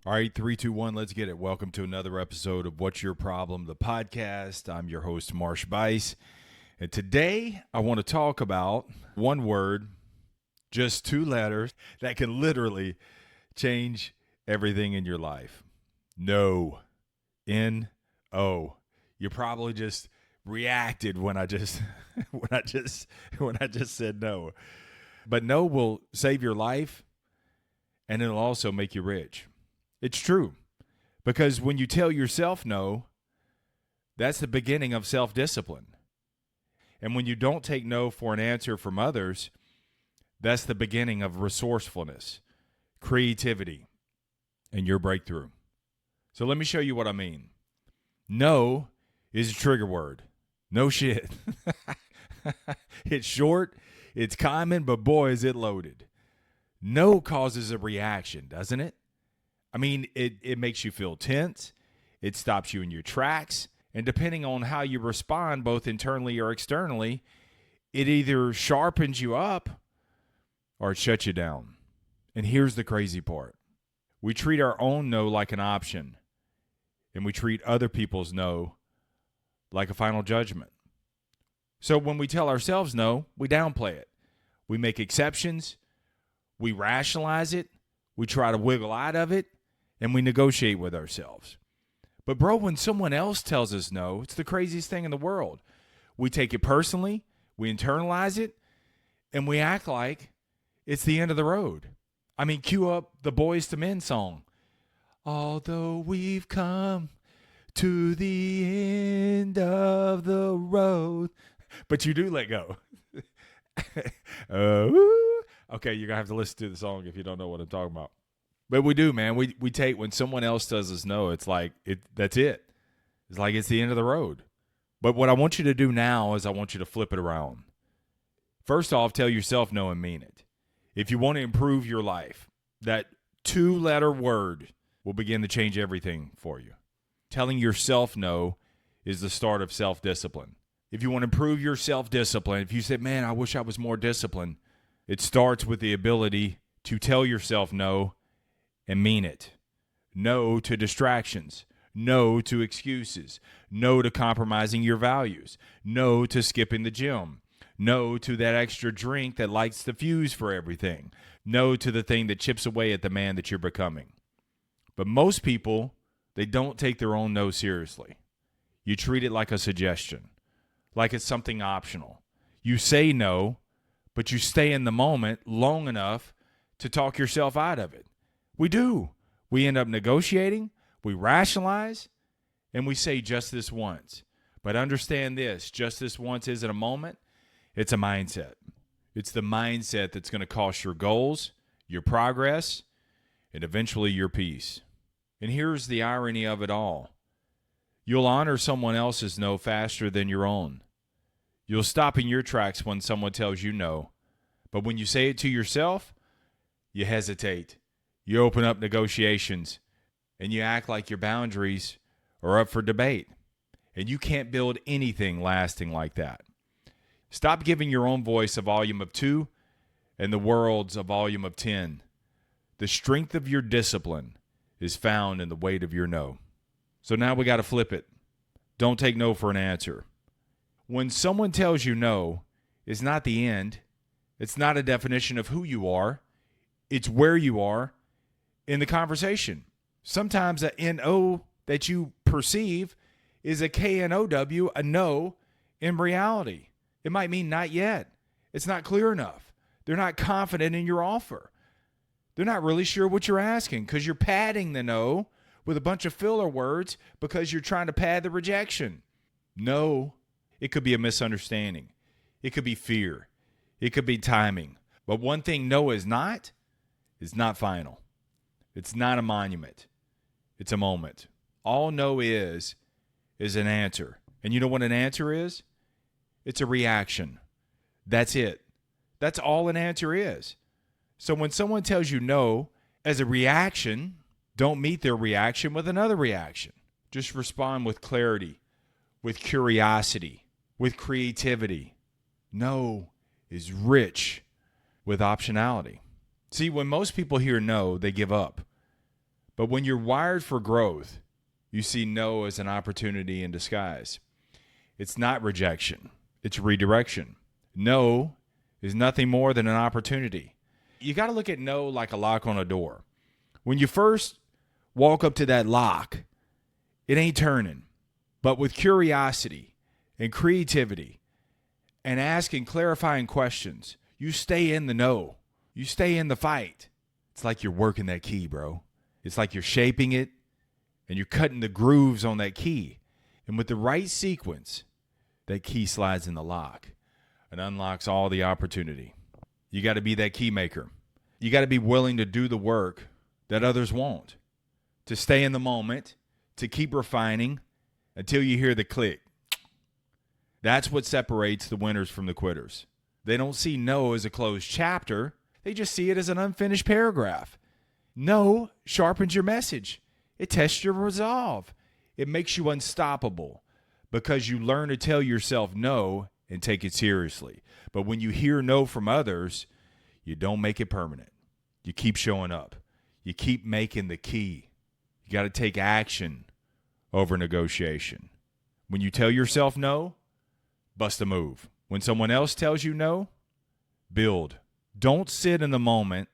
All right, three, two, one, let's get it. Welcome to another episode of What's Your Problem, the podcast. I'm your host, Marsh Bice. And today I want to talk about one word, just two letters, that can literally change everything in your life. No. N-O. You probably just reacted when I just when I just said no. But no will save your life, and it'll also make you rich. It's true, because when you tell yourself no, that's the beginning of self-discipline. And when you don't take no for an answer from others, that's the beginning of resourcefulness, creativity, and your breakthrough. So let me show you what I mean. No is a trigger word. No shit. It's short, it's common, but boy, is it loaded. No causes a reaction, doesn't it? I mean, it makes you feel tense. It stops you in your tracks. And depending on how you respond, both internally or externally, it either sharpens you up or it shuts you down. And here's the crazy part. We treat our own no like an option, and we treat other people's no like a final judgment. So when we tell ourselves no, we downplay it. We make exceptions. We rationalize it. We try to wiggle out of it. And we negotiate with ourselves. But bro, when someone else tells us no, it's the craziest thing in the world. We take it personally, we internalize it, and we act like it's the end of the road. I mean, cue up the Boys to Men song. Although we've come to the end of the road. But you do let go. Okay, you're going to have to listen to the song if you don't know what I'm talking about. But we do, man. We take, when someone else tells us no, it's like, that's it. It's like it's the end of the road. But what I want you to do now is I want you to flip it around. First off, tell yourself no and mean it. If you want to improve your life, that two-letter word will begin to change everything for you. Telling yourself no is the start of self-discipline. If you want to improve your self-discipline, if you say, man, I wish I was more disciplined, it starts with the ability to tell yourself no and mean it. No to distractions. No to excuses. No to compromising your values. No to skipping the gym. No to that extra drink that lights the fuse for everything. No to the thing that chips away at the man that you're becoming. But most people, they don't take their own no seriously. You treat it like a suggestion, like it's something optional. You say no, but you stay in the moment long enough to talk yourself out of it. We do. We end up negotiating, we rationalize, and we say just this once. But understand this, just this once isn't a moment, it's a mindset. It's the mindset that's going to cost your goals, your progress, and eventually your peace. And here's the irony of it all. You'll honor someone else's no faster than your own. You'll stop in your tracks when someone tells you no. But when you say it to yourself, you hesitate. You open up negotiations, and you act like your boundaries are up for debate. And you can't build anything lasting like that. Stop giving your own voice a volume of 2 and the world's a volume of 10. The strength of your discipline is found in the weight of your no. So now we got to flip it. Don't take no for an answer. When someone tells you no, it's not the end. It's not a definition of who you are. It's where you are in the conversation. Sometimes a N-O that you perceive is a K-N-O-W, a no, in reality. It might mean not yet. It's not clear enough. They're not confident in your offer. They're not really sure what you're asking because you're padding the no with a bunch of filler words because you're trying to pad the rejection. No, it could be a misunderstanding. It could be fear. It could be timing. But one thing no is not final. It's not a monument. It's a moment. All no is an answer. And you know what an answer is? It's a reaction. That's it. That's all an answer is. So when someone tells you no as a reaction, don't meet their reaction with another reaction. Just respond with clarity, with curiosity, with creativity. No is rich with optionality. See, when most people hear no, they give up. But when you're wired for growth, you see no as an opportunity in disguise. It's not rejection. It's redirection. No is nothing more than an opportunity. You got to look at no like a lock on a door. When you first walk up to that lock, it ain't turning. But with curiosity and creativity and asking clarifying questions, you stay in the no. You stay in the fight. It's like you're working that key, bro. It's like you're shaping it and you're cutting the grooves on that key. And with the right sequence, that key slides in the lock and unlocks all the opportunity. You got to be that key maker. You got to be willing to do the work that others won't, to stay in the moment, to keep refining until you hear the click. That's what separates the winners from the quitters. They don't see no as a closed chapter. They just see it as an unfinished paragraph. No sharpens your message. It tests your resolve. It makes you unstoppable because you learn to tell yourself no and take it seriously. But when you hear no from others, you don't make it permanent. You keep showing up. You keep making the key. You got to take action over negotiation. When you tell yourself no, bust a move. When someone else tells you no, build. Don't sit in the moment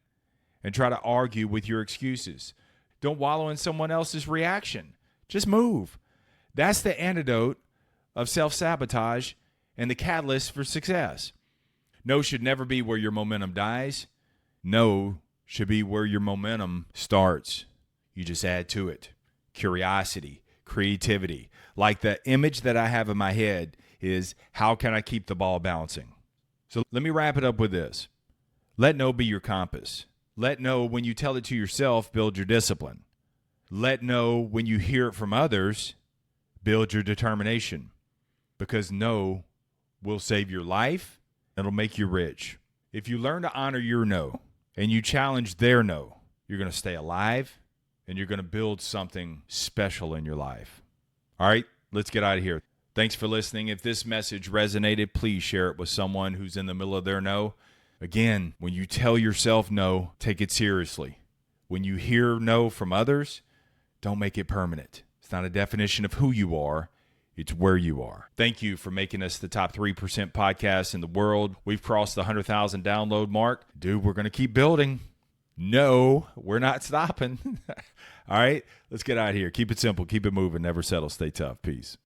and try to argue with your excuses. Don't wallow in someone else's reaction. Just move. That's the antidote of self-sabotage and the catalyst for success. No should never be where your momentum dies. No should be where your momentum starts. You just add to it. Curiosity, creativity. Like the image that I have in my head is, how can I keep the ball bouncing? So let me wrap it up with this. Let no be your compass. Let no, when you tell it to yourself, build your discipline. Let no, when you hear it from others, build your determination. Because no will save your life. It'll make you rich. If you learn to honor your no and you challenge their no, you're going to stay alive and you're going to build something special in your life. All right, let's get out of here. Thanks for listening. If this message resonated, please share it with someone who's in the middle of their no. Again, when you tell yourself no, take it seriously. When you hear no from others, don't make it permanent. It's not a definition of who you are. It's where you are. Thank you for making us the top 3% podcast in the world. We've crossed the 100,000 download mark. Dude, we're going to keep building. No, we're not stopping. All right, let's get out of here. Keep it simple. Keep it moving. Never settle. Stay tough. Peace.